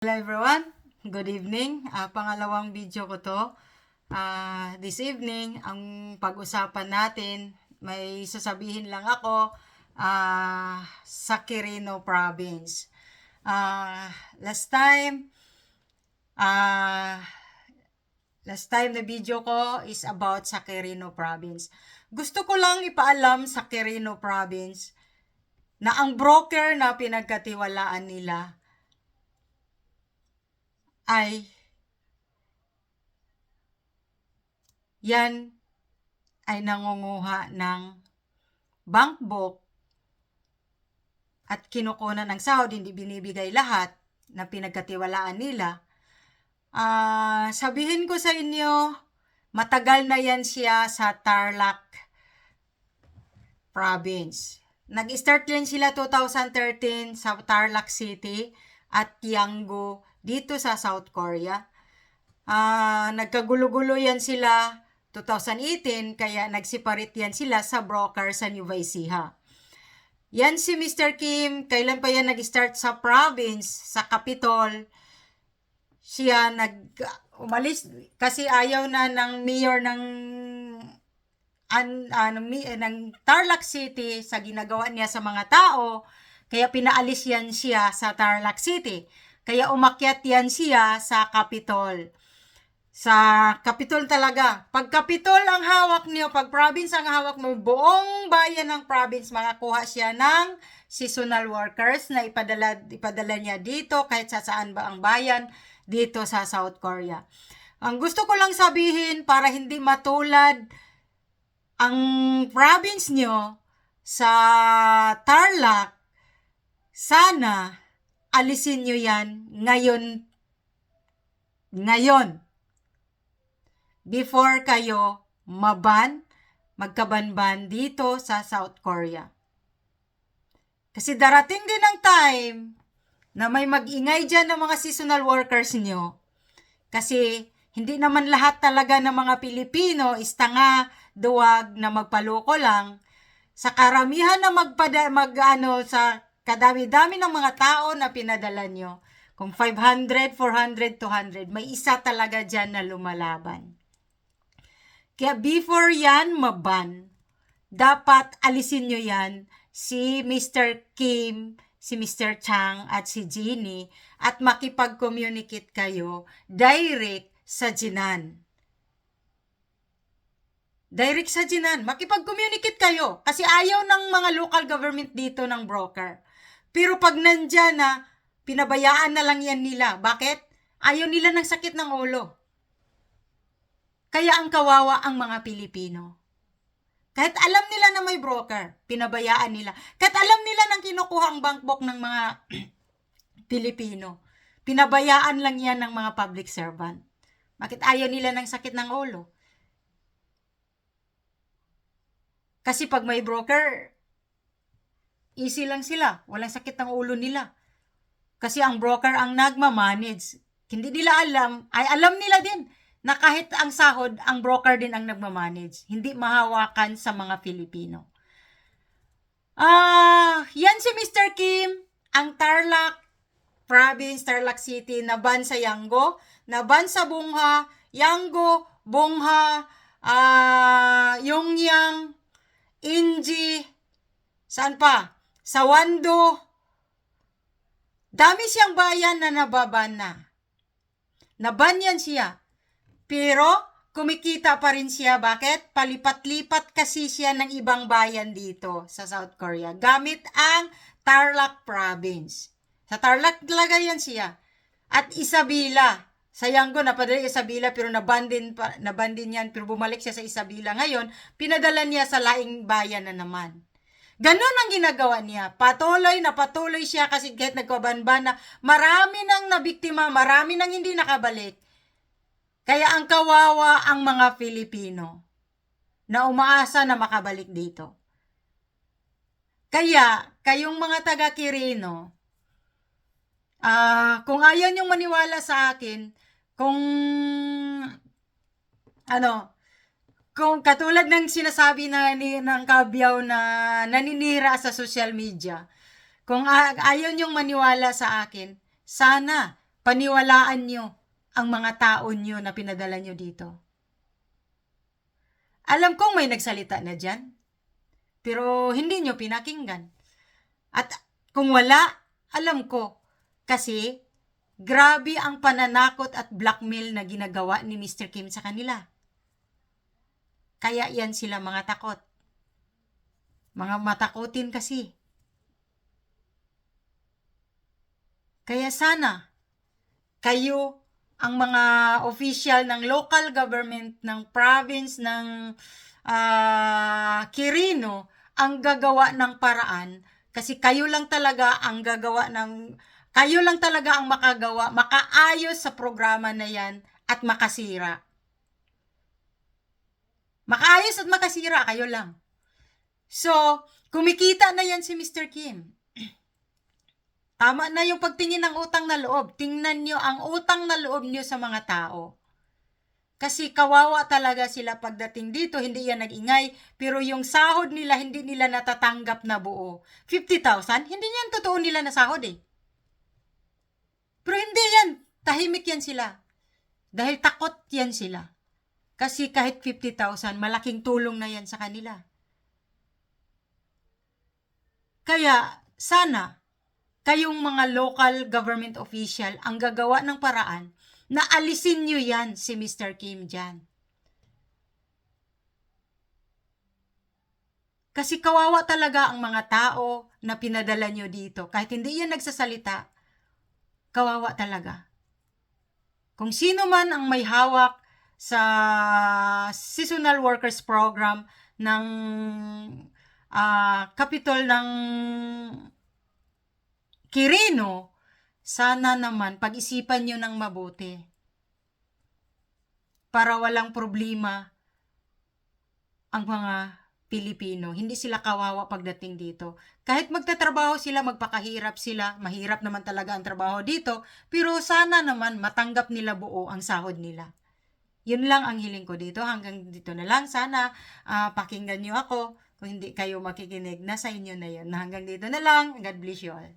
Hello everyone, good evening. Pangalawang video ko to. This evening, ang pag-usapan natin, may sasabihin lang ako sa Quirino Province. Last time na video ko is about sa Quirino Province. Gusto ko lang ipaalam sa Quirino Province na ang broker na pinagkatiwalaan nila ay yan ay nangunguha ng bank book at kinukunan ng sahod, hindi binibigay lahat na pinagkatiwalaan nila. Sabihin ko sa inyo, matagal na yan siya sa Tarlac Province. Nag-start yan sila 2013 sa Tarlac City at Tiangco dito sa South Korea. Nagkagulo-gulo yan sila 2018, kaya nagseparate yan sila sa broker sa Nueva Ecija. Yan si Mr. Kim, kailan pa yan nag-start sa province, sa capital. Siya umalis kasi ayaw na ng mayor ng Tarlac City sa ginagawa niya sa mga tao, kaya pinaalis yan siya sa Tarlac City. Kaya umakyat yan siya sa Capitol. Sa Capitol talaga. Pag Capitol ang hawak niyo, pag province ang hawak mo, buong bayan ng province, makakuha siya ng seasonal workers na ipadala niya dito, kahit sa saan ba ang bayan, dito sa South Korea. Ang gusto ko lang sabihin, para hindi matulad ang province niyo sa Tarlac, sana alisin nyo yan ngayon. Before kayo magkabanban dito sa South Korea. Kasi darating din ang time na may mag-ingay dyan ng mga seasonal workers nyo. Kasi hindi naman lahat talaga ng mga Pilipino is tanga, duwag na magpaloko lang. Sa karamihan na sa kadami-dami ng mga tao na pinadala nyo, kung 500, 400, 200, may isa talaga dyan na lumalaban. Kaya before yan maban, dapat alisin nyo yan si Mr. Kim, si Mr. Chang at si Jeannie at makipag-communicate kayo direct sa Jinan. Direct sa Jinan, makipag-communicate kayo kasi ayaw ng mga local government dito ng broker. Pero pag nandyan na, pinabayaan na lang yan nila. Bakit? Ayaw nila ng sakit ng ulo. Kaya ang kawawa ang mga Pilipino. Kahit alam nila na may broker, pinabayaan nila. Kahit alam nila nang kinukuha ang bank book ng mga Pilipino, pinabayaan lang yan ng mga public servant. Bakit ayaw nila ng sakit ng ulo? Kasi pag may broker, easy lang sila. Walang sakit ng ulo nila. Kasi ang broker ang nagmamanage. Hindi nila alam, ay alam nila din na kahit ang sahod, ang broker din ang nagmamanage. Hindi mahawakan sa mga Pilipino. Yan si Mr. Kim, ang Tarlac Province, Tarlac City, naban sa Yanggo, naban sa Bungha, Yanggo, Bungha, Yongyang, Inji, saan pa? Sa Wando. Dami siyang bayan na nababan na. Naban yan siya. Pero, kumikita pa rin siya. Bakit? Palipat-lipat kasi siya ng ibang bayan dito sa South Korea. Gamit ang Tarlac Province. Sa Tarlac talaga yan siya. At Isabela. Sa Yanggo, napadala Isabela pero naban din yan. Pero bumalik siya sa Isabela. Ngayon, pinadala niya sa laing bayan na naman. Ganon ang ginagawa niya. Patuloy siya kasi kahit nagkabanban na marami nang nabiktima, marami nang hindi nakabalik. Kaya ang kawawa ang mga Filipino na umaasa na makabalik dito. Kaya, kayong mga taga-Quirino, kung ayaw niyong maniwala sa akin, kung katulad ng sinasabi ng Kabyaw na naninira sa social media, kung ayaw niyong maniwala sa akin, sana paniwalaan nyo ang mga tao nyo na pinadala nyo dito. Alam kong may nagsalita na dyan, pero hindi nyo pinakinggan. At kung wala, alam ko, kasi grabe ang pananakot at blackmail na ginagawa ni Mr. Kim sa kanila. Kaya yan sila mga takot. Mga matakotin kasi. Kaya sana, kayo, ang mga official ng local government, ng province, ng Quirino, ang gagawa ng paraan, kasi kayo lang talaga ang makagawa, makaayos sa programa na yan at makasira. Makaayos at makasira, kayo lang. So, kumikita na yan si Mr. Kim. Tama na yung pagtingin ng utang na loob. Tingnan nyo ang utang na loob nyo sa mga tao. Kasi kawawa talaga sila pagdating dito, hindi yan nag-ingay. Pero yung sahod nila, hindi nila natatanggap na buo. 50,000, hindi yan totoo nila na sahod eh. Pero hindi yan. Tahimik yan sila. Dahil takot yan sila. Kasi kahit 50,000, malaking tulong na yan sa kanila. Kaya, sana, kayong mga local government official ang gagawa ng paraan na alisin nyo yan si Mr. Kim dyan. Kasi kawawa talaga ang mga tao na pinadala nyo dito. Kahit hindi yan nagsasalita, kawawa talaga. Kung sino man ang may hawak sa seasonal workers program ng Capitol ng Quirino, sana naman pag-isipan nyo ng mabuti para walang problema ang mga Pilipino. Hindi sila kawawa pagdating dito. Kahit magtatrabaho sila, magpakahirap sila, mahirap naman talaga ang trabaho dito, pero sana naman matanggap nila buo ang sahod nila. Yun lang ang hiling ko dito. Hanggang dito na lang. Sana pakinggan nyo ako. Kung hindi kayo makikinig, nasa inyo na yun. Hanggang dito na lang. God bless you all.